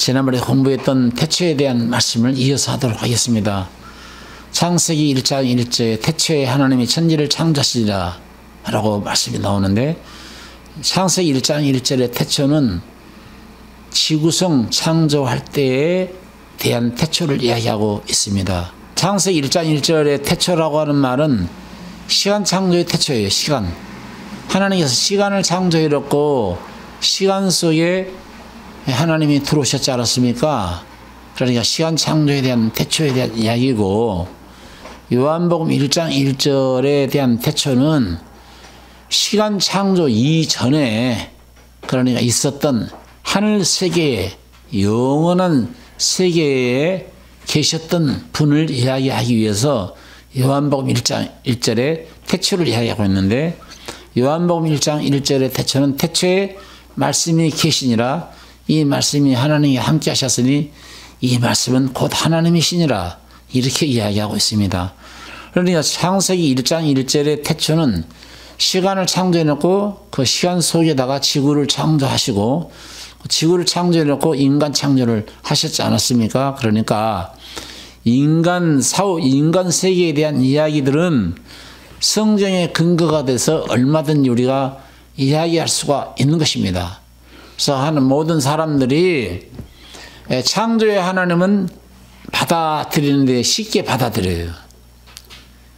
지난번에 공부했던 태초에 대한 말씀을 이어서 하도록 하겠습니다. 창세기 1장 1절에 태초에 하나님이 천지를 창조하시리라 라고 말씀이 나오는데, 창세기 1장 1절의 태초는 지구성 창조할 때에 대한 태초를 이야기하고 있습니다. 창세기 1장 1절의 태초라고 하는 말은 시간 창조의 태초예요. 시간. 하나님께서 시간을 창조해놓고 시간 속에 하나님이 들어오셨지 않았습니까? 그러니까 시간 창조에 대한 태초에 대한 이야기고, 요한복음 1장 1절에 대한 태초는 시간 창조 이전에, 그러니까 있었던 하늘 세계에, 영원한 세계에 계셨던 분을 이야기하기 위해서 요한복음 1장 1절에 태초를 이야기하고 있는데, 요한복음 1장 1절의 태초는 태초에 말씀이 계시니라, 이 말씀이 하나님이 함께 하셨으니 이 말씀은 곧 하나님이시니라, 이렇게 이야기하고 있습니다. 그러니까 창세기 1장 1절의 태초는 시간을 창조해놓고 그 시간 속에다가 지구를 창조하시고, 지구를 창조해놓고 인간 창조를 하셨지 않았습니까? 그러니까 인간 세계에 대한 이야기들은 성경의 근거가 돼서 얼마든지 우리가 이야기할 수가 있는 것입니다. 그래서 모든 사람들이 창조의 하나님은 받아들이는데 쉽게 받아들여요.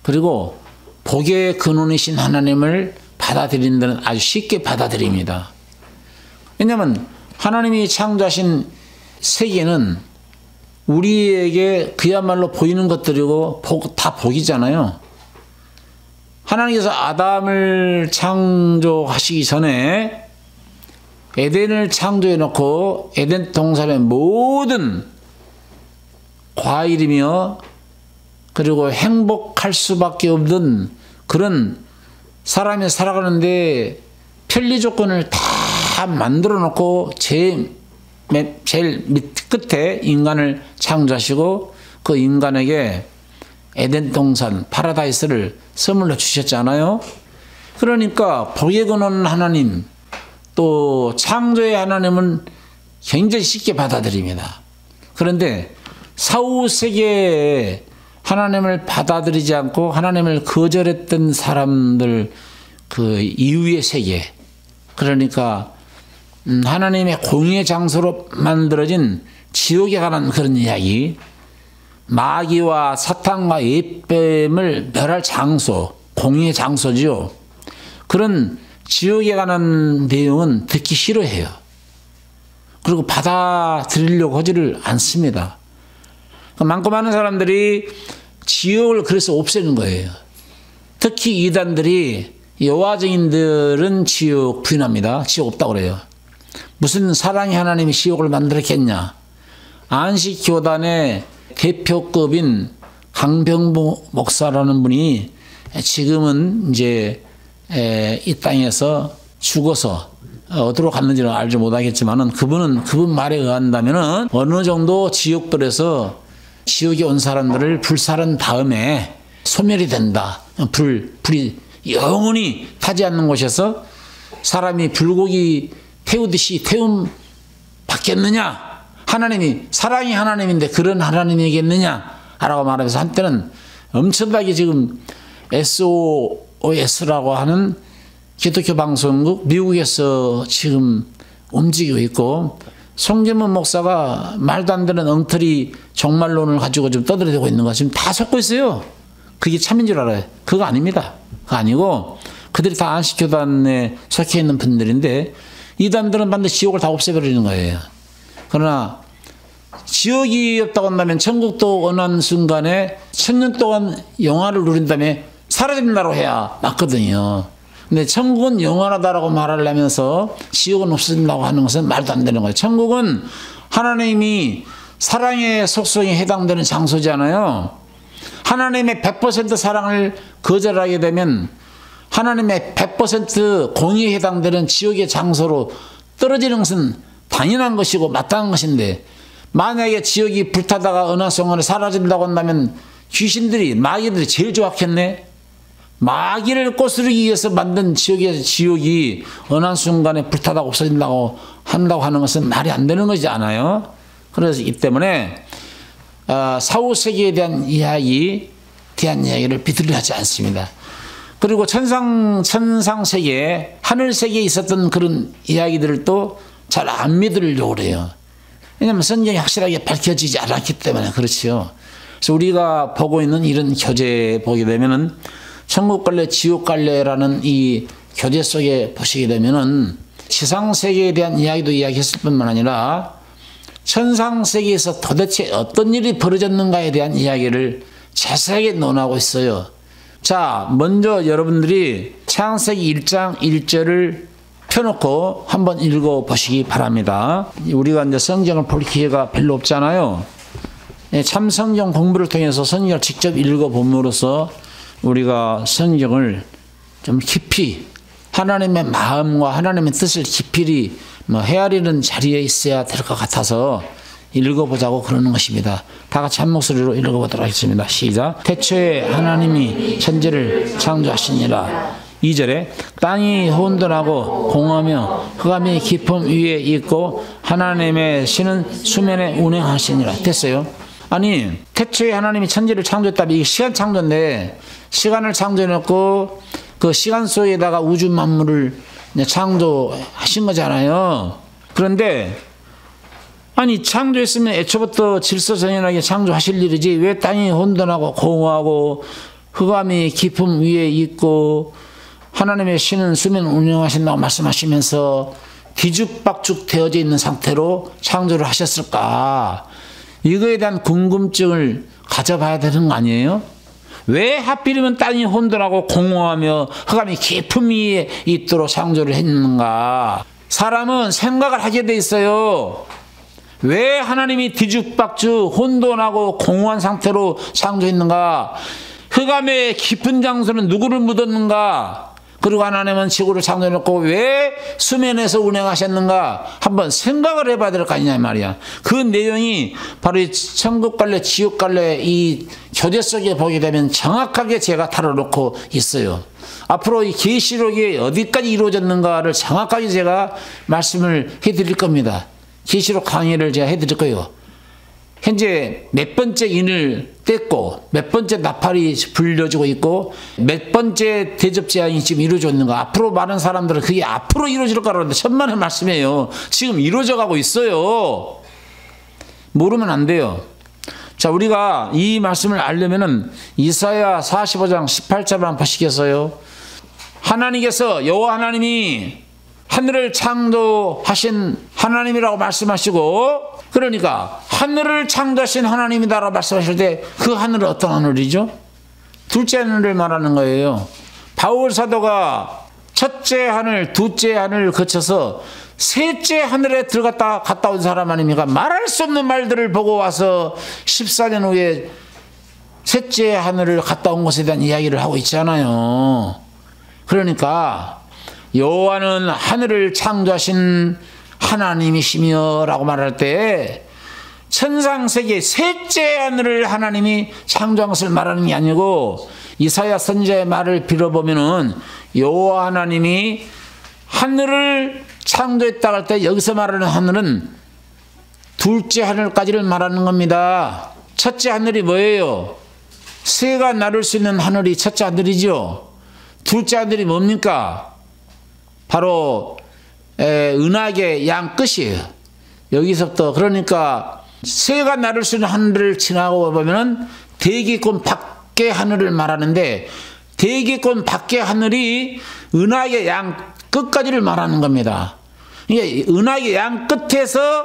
그리고 복의 근원이신 하나님을 받아들이는 데는 아주 쉽게 받아들입니다. 왜냐하면 하나님이 창조하신 세계는 우리에게 그야말로 보이는 것들이고 다 복이잖아요. 하나님께서 아담을 창조하시기 전에 에덴을 창조해 놓고 에덴 동산의 모든 과일이며 그리고 행복할 수밖에 없는 그런 사람이 살아가는데 편리 조건을 다 만들어 놓고 제일 밑 끝에 인간을 창조하시고 그 인간에게 에덴 동산 파라다이스를 선물로 주셨잖아요. 그러니까 복의 근원 하나님, 또 창조의 하나님은 굉장히 쉽게 받아들입니다. 그런데 사후 세계에 하나님을 받아들이지 않고 하나님을 거절했던 사람들, 그 이후의 세계, 그러니까 하나님의 공의의 장소로 만들어진 지옥에 관한 그런 이야기, 마귀와 사탄과 예뱀을 멸할 장소, 공의의 장소죠. 그런 지옥에 관한 내용은 듣기 싫어해요. 그리고 받아들이려고 하지를 않습니다. 많고 많은 사람들이 지옥을 그래서 없애는 거예요. 특히 이단들이, 여호와 증인들은 지옥 부인합니다. 지옥 없다고 그래요. 무슨 사랑의 하나님이 지옥을 만들었겠냐. 안식교단의 대표급인 강병보 목사라는 분이 지금은 이제 이 땅에서 죽어서 어디로 갔는지는 알지 못하겠지만은 그분 말에 의한다면은 어느 정도 지옥불에서 지옥에 온 사람들을 불살은 다음에 소멸이 된다. 불이 영원히 타지 않는 곳에서 사람이 불고기 태우듯이 태움 받겠느냐? 하나님이 사랑이 하나님인데 그런 하나님이겠느냐? 라고 말하면서 한때는 엄청나게 지금 SOS라고 하는 기독교 방송국 미국에서 지금 움직이고 있고, 송재문 목사가 말도 안 되는 엉터리 종말론을 가지고 좀 떠들어대고 있는 거 지금 다 섞고 있어요. 그게 참인 줄 알아요. 그거 아닙니다. 그거 아니고 그들이 다 안식교단에 속해 있는 분들인데, 이단들은 반드시 지옥을 다 없애버리는 거예요. 그러나 지옥이 없다고 한다면 천국도 어느 순간에 1000년 동안 영화를 누린 다음에 사라진다고 해야 맞거든요. 근데 천국은 영원하다라고 말을 하면서 지옥은 없어진다고 하는 것은 말도 안 되는 거예요. 천국은 하나님이 사랑의 속성에 해당되는 장소잖아요. 하나님의 100% 사랑을 거절하게 되면 하나님의 100% 공의에 해당되는 지옥의 장소로 떨어지는 것은 당연한 것이고 마땅한 것인데, 만약에 지옥이 불타다가 어느 순간에 사라진다고 한다면 귀신들이, 마귀들이 제일 좋았겠네. 마귀를 꼬스르기 위해서 만든 지옥이 어느 순간에 불타다가 없어진다고 한다고 하는 것은 말이 안 되는 것이지 않아요? 그렇기 때문에 사후세계에 대한 이야기를 비틀려 하지 않습니다. 그리고 천상세계, 하늘세계에 있었던 그런 이야기들을 또 잘 안 믿으려고 그래요. 왜냐하면 성경이 확실하게 밝혀지지 않았기 때문에 그렇지요. 그래서 우리가 보고 있는 이런 교재 보게 되면은 천국 갈래, 지옥 갈래라는 이 교재 속에 보시게 되면은 지상세계에 대한 이야기도 이야기했을 뿐만 아니라 천상세계에서 도대체 어떤 일이 벌어졌는가에 대한 이야기를 자세하게 논하고 있어요. 자, 먼저 여러분들이 창세기 1장 1절을 펴놓고 한번 읽어보시기 바랍니다. 우리가 이제 성경을 볼 기회가 별로 없잖아요. 참 성경 공부를 통해서 성경을 직접 읽어봄으로써 우리가 성경을 좀 깊이 하나님의 마음과 하나님의 뜻을 깊이 헤아리는 자리에 있어야 될 것 같아서 읽어보자고 그러는 것입니다. 다 같이 한 목소리로 읽어보도록 하겠습니다. 시작. 태초에 하나님이 천지를 창조하시니라. 2절에 땅이 혼돈하고 공허하며 흑암이 깊음 위에 있고 하나님의 신은 수면에 운행하시니라. 됐어요. 아니 태초에 하나님이 천지를 창조했다면 이게 시간 창조인데 시간을 창조해놓고 그 시간 속에다가 우주 만물을 창조하신 거잖아요. 그런데 아니 창조했으면 애초부터 질서정연하게 창조하실 일이지 왜 땅이 혼돈하고 공허하고 흑암이 깊음 위에 있고 하나님의 신은 수면 운영하신다고 말씀하시면서 뒤죽박죽 되어져 있는 상태로 창조를 하셨을까? 이거에 대한 궁금증을 가져봐야 되는 거 아니에요? 왜 하필이면 땅이 혼돈하고 공허하며 흑암이 깊음 위에 있도록 창조를 했는가? 사람은 생각을 하게 돼 있어요. 왜 하나님이 뒤죽박죽 혼돈하고 공허한 상태로 창조했는가? 흑암의 깊은 장소는 누구를 묻었는가? 그리고 하나님은 지구를 창조해놓고 왜 수면에서 운행하셨는가? 한번 생각을 해봐야 될 거 아니냐 말이야. 그 내용이 바로 이 천국 갈래 지옥 갈래 이 교재 속에 보게 되면 정확하게 제가 다뤄놓고 있어요. 앞으로 이 계시록이 어디까지 이루어졌는가를 정확하게 제가 말씀을 해드릴 겁니다. 계시록 강의를 제가 해드릴 거예요. 현재 몇 번째 인을 뗐고 몇 번째 나팔이 불려지고 있고 몇 번째 대접 제한이 지금 이루어져 있는가. 앞으로 많은 사람들은 그게 앞으로 이루어질 거라는데 천만의 말씀이에요. 지금 이루어져 가고 있어요. 모르면 안 돼요. 자, 우리가 이 말씀을 알려면은 이사야 45장 18절을 한번 보시겠어요? 하나님께서 여호와 하나님이 하늘을 창조하신 하나님이라고 말씀하시고, 그러니까 하늘을 창조하신 하나님이다라고 말씀하실 때 그 하늘은 어떤 하늘이죠? 둘째 하늘을 말하는 거예요. 바울 사도가 첫째 하늘, 둘째 하늘을 거쳐서 셋째 하늘에 갔다 온 사람 아닙니까? 말할 수 없는 말들을 보고 와서 14년 후에 셋째 하늘을 갔다 온 것에 대한 이야기를 하고 있잖아요. 그러니까 여호와는 하늘을 창조하신 하나님이시며 라고 말할 때 천상세계 셋째 하늘을 하나님이 창조한 것을 말하는 게 아니고, 이사야 선지자의 말을 빌어보면은 여호와 하나님이 하늘을 창조했다고 할 때 여기서 말하는 하늘은 둘째 하늘까지를 말하는 겁니다. 첫째 하늘이 뭐예요? 새가 나를 수 있는 하늘이 첫째 하늘이죠. 둘째 하늘이 뭡니까? 바로 은하계 양 끝이에요. 여기서부터, 그러니까 새가 나를 수 있는 하늘을 지나고 보면은 대기권 밖의 하늘을 말하는데, 대기권 밖의 하늘이 은하계 양 끝까지를 말하는 겁니다. 이게 은하계 양 끝에서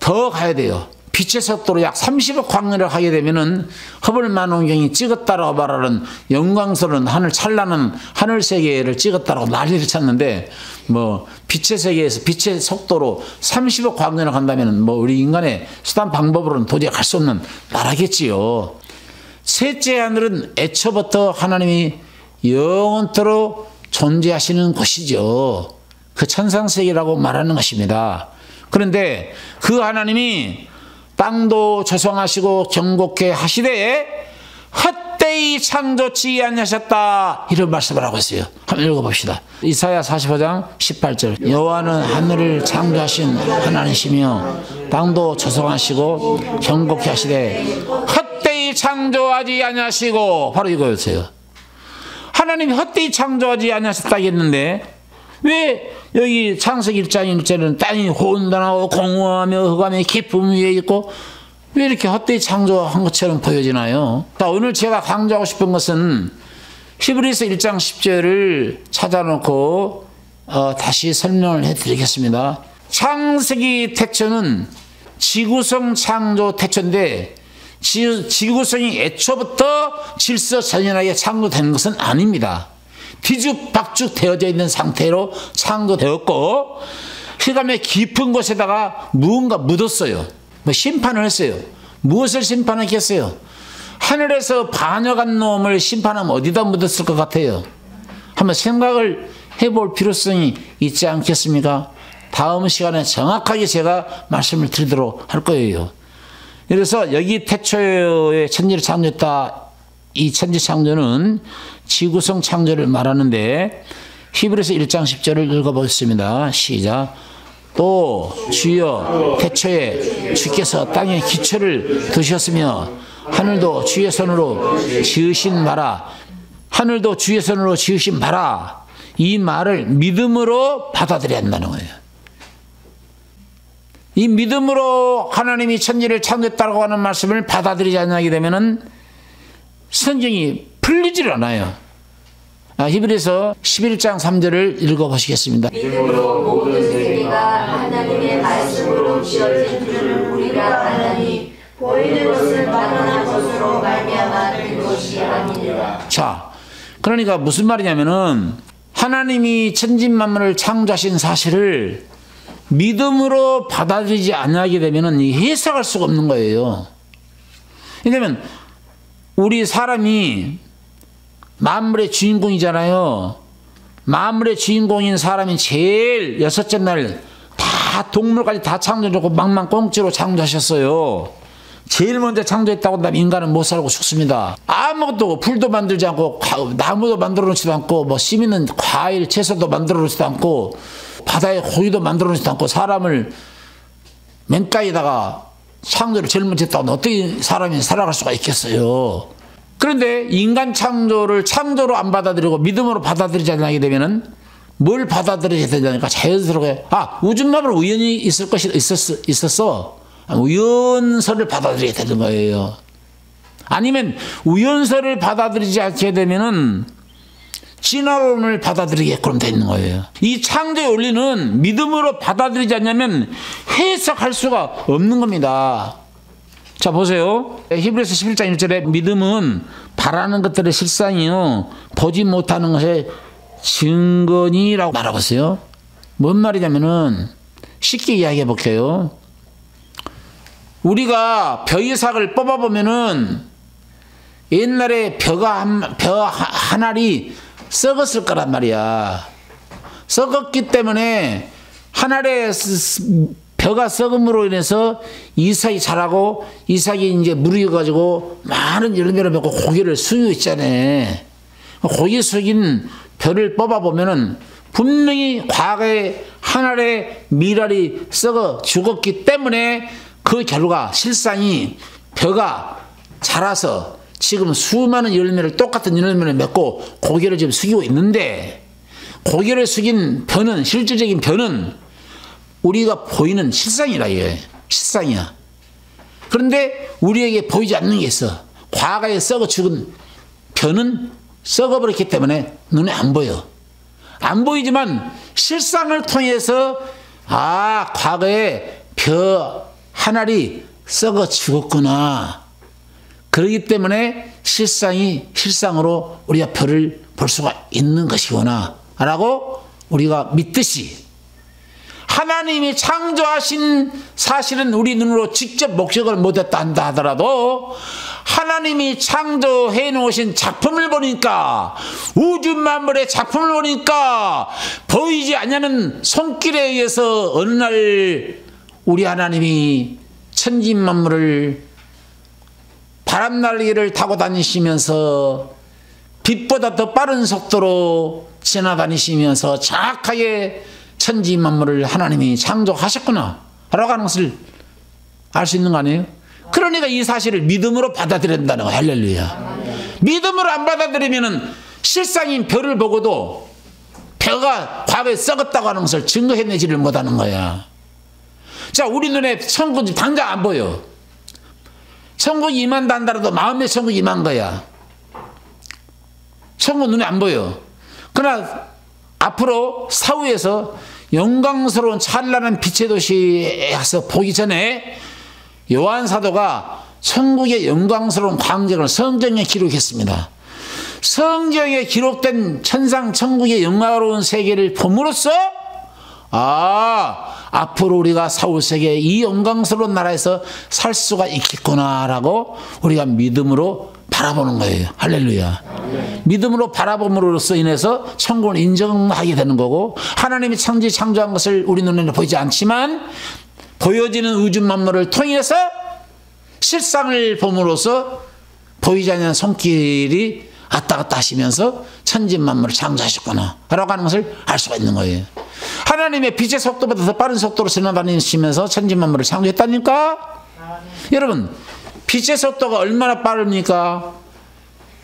더 가야 돼요. 빛의 속도로 약 30억 광년을 하게 되면은 허블 망원경이 찍었다라고 말하는 영광스러운 하늘, 찬란한 하늘 세계를 찍었다라고 난리를 쳤는데, 뭐 빛의 세계에서 빛의 속도로 30억 광년을 간다면은 뭐 우리 인간의 수단 방법으로는 도저히 갈 수 없는 나라겠지요. 셋째 하늘은 애초부터 하나님이 영원토록 존재하시는 곳이죠. 그 천상세계라고 말하는 것입니다. 그런데 그 하나님이 땅도 조성하시고 경곡해 하시되 헛되이 헛되이 창조치 아니하셨다 이런 말씀을 하고 있어요. 한번 읽어봅시다. 이사야 45장 18절 여호와는 하늘을 창조하신 하나님이시며 땅도 조성하시고 경고케 하시되 헛되이 창조하지 아니하시고 바로 이거였어요. 하나님이 헛되이 창조하지 아니하셨다 했는데 왜 여기 창세기 1장 1절은 땅이 혼돈하고 공허하며 흑암의 깊음 위에 있고 왜 이렇게 헛되이 창조한 것처럼 보여지나요? 자, 오늘 제가 강조하고 싶은 것은 히브리서 1장 10절을 찾아놓고 다시 설명을 해드리겠습니다. 창세기 태초는 지구성 창조 태초인데 지구성이 애초부터 질서전연하게 창조된 것은 아닙니다. 뒤죽박죽 되어져 있는 상태로 창조되었고 흑암의 깊은 곳에다가 무언가 묻었어요. 뭐 심판을 했어요. 무엇을 심판하겠어요? 하늘에서 반역한 놈을 심판하면 어디다 묻었을 것 같아요? 한번 생각을 해볼 필요성이 있지 않겠습니까? 다음 시간에 정확하게 제가 말씀을 드리도록 할 거예요. 그래서 여기 태초에 천지를 창조했다. 이 천지 창조는 지구성 창조를 말하는데 히브리서 1장 10절을 읽어보겠습니다. 시작. 또 주여 태초에 주께서 땅에 기초를 두셨으며 하늘도 주의 손으로 지으신 바라. 하늘도 주의 손으로 지으신 바라. 이 말을 믿음으로 받아들여야 한다는 거예요. 이 믿음으로 하나님이 천지를 창조했다고 하는 말씀을 받아들이지 않게 되면은 성경이 풀리질 않아요. 히브리서 11장 3절을 읽어보시겠습니다. 믿음으로 모든 세계가 하나님의 말씀으로 지어진 줄을 우리가 알나니 보이는 것은 만연한 것으로 말미암아 된 것이 아니니라. 자, 그러니까 무슨 말이냐면은 하나님이 천지만물을 창조하신 사실을 믿음으로 받아들이지 않게 되면은 해석할 수가 없는 거예요. 왜냐면 우리 사람이 만물의 주인공이잖아요. 만물의 주인공인 사람이 제일 여섯째 날 다 동물까지 다 창조해놓고 망망꽁치로 창조하셨어요. 제일 먼저 창조했다고 한다면 인간은 못 살고 죽습니다. 아무것도 불도 만들지 않고 나무도 만들어 놓지도 않고 뭐 씨 있는 과일 채소도 만들어 놓지도 않고 바다에 고기도 만들어 놓지도 않고 사람을 맨가에다가 창조를 제일 먼저 했다고 하면 어떻게 사람이 살아갈 수가 있겠어요. 그런데 인간 창조를 창조로 안 받아들이고 믿음으로 받아들이지 않게 되면은 뭘 받아들여야 되냐니까 자연스럽게 우주만으로 우연히 있었어. 우연설을 받아들여야 되는 거예요. 아니면 우연설을 받아들이지 않게 되면은 진화론을 받아들이게끔 되는 거예요. 이 창조의 원리는 믿음으로 받아들이지 않냐면 해석할 수가 없는 겁니다. 자, 보세요. 히브리서 11장 1절에 믿음은 바라는 것들의 실상이요 보지 못하는 것의 증거니라고 말하고 있어요. 뭔 말이냐면은 쉽게 이야기해 볼게요. 우리가 벼이삭을 뽑아보면은 옛날에 벼 한 알이 썩었을 거란 말이야. 썩었기 때문에 한 알의 벼가 썩음으로 인해서 이삭이 자라고 이삭이 이제 무르익어가지고 많은 열매를 맺고 고기를 숙이고 있잖아요. 고기 숙인 벼를 뽑아보면은 분명히 과거에 한 알의 밀알이 썩어 죽었기 때문에 그 결과 실상이 벼가 자라서 지금 수많은 열매를 똑같은 열매를 맺고 고기를 지금 숙이고 있는데 고기를 숙인 벼는 실질적인 벼는 우리가 보이는 실상이라 이게 실상이야. 그런데 우리에게 보이지 않는 게 있어. 과거에 썩어 죽은 벼는 썩어버렸기 때문에 눈에 안 보여. 안 보이지만 실상을 통해서 과거에 벼 한 알이 썩어 죽었구나. 그렇기 때문에 실상으로 우리가 벼를 볼 수가 있는 것이구나 라고 우리가 믿듯이 하나님이 창조하신 사실은 우리 눈으로 직접 목격을 못했다 한다 하더라도 하나님이 창조해 놓으신 작품을 보니까 우주 만물의 작품을 보니까 보이지 않는 손길에 의해서 어느 날 우리 하나님이 천지 만물을 바람 날개를 타고 다니시면서 빛보다 더 빠른 속도로 지나다니시면서 정확하게 천지 만물을 하나님이 창조하셨구나 라고 하는 것을 알 수 있는 거 아니에요? 그러니까 이 사실을 믿음으로 받아들여야 된다는 거야. 할렐루야. 믿음으로 안 받아들이면은 실상인 별을 보고도 별가 과거에 썩었다고 하는 것을 증거해내지를 못하는 거야. 자, 우리 눈에 천국이 당장 안 보여. 천국이 임한다 한다라도 마음의 천국이 임한 거야. 천국 눈에 안 보여. 그러나 앞으로 사후에서 영광스러운 찬란한 빛의 도시에서 보기 전에 요한 사도가 천국의 영광스러운 광경을 성경에 기록했습니다. 성경에 기록된 천상 천국의 영광스러운 세계를 봄으로써 앞으로 우리가 사후 세계 이 영광스러운 나라에서 살 수가 있겠구나 라고 우리가 믿음으로 바라보는 거예요. 할렐루야. 믿음으로 바라봄으로써 인해서 천국을 인정하게 되는 거고, 하나님이 창조한 것을 우리 눈에는 보이지 않지만 보여지는 우주 만물을 통해서 실상을 봄으로써 보이지 않는 손길이 왔다 갔다 하시면서 천지 만물을 창조하셨구나 라고 하는 것을 알 수가 있는 거예요. 하나님의 빛의 속도보다 더 빠른 속도로 지나다니시면서 천지 만물을 창조했다니까. 여러분, 빛의 속도가 얼마나 빠릅니까?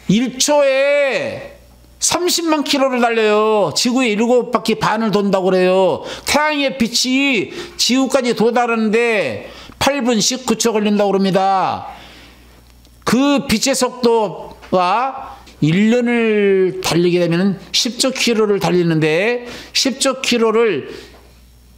1초에 30만 킬로를 달려요. 지구의 7바퀴 반을 돈다고 그래요. 태양의 빛이 지구까지 도달하는데 8분 19초 걸린다고 그럽니다. 그 빛의 속도가 1년을 달리게 되면 10조 킬로를 달리는데 10조 킬로를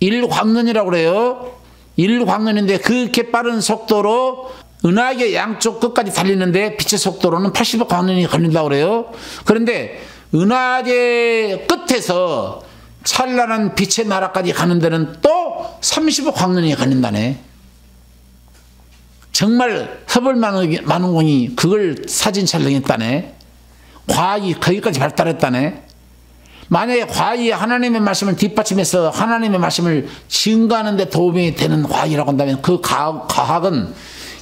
1광년이라고 그래요. 1광년인데 그렇게 빠른 속도로 은하계 양쪽 끝까지 달리는데 빛의 속도로는 80억 광년이 걸린다고 그래요. 그런데 은하계 끝에서 찬란한 빛의 나라까지 가는 데는 또 30억 광년이 걸린다네. 정말 허벌만원공이 그걸 사진 촬영했다네. 과학이 거기까지 발달했다네. 만약에 과학이 하나님의 말씀을 뒷받침해서 하나님의 말씀을 증거하는 데 도움이 되는 과학이라고 한다면 그 과학은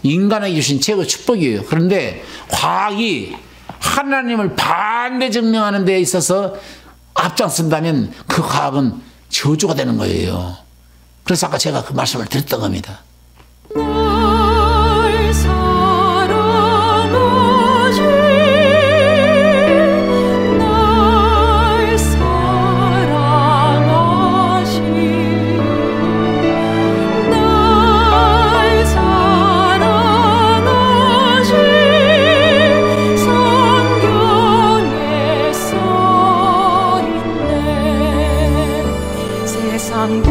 인간에게 주신 최고의 축복이에요. 그런데 과학이 하나님을 반대 증명하는 데 있어서 앞장선다면 그 과학은 저주가 되는 거예요. 그래서 아까 제가 그 말씀을 드렸던 겁니다. 세상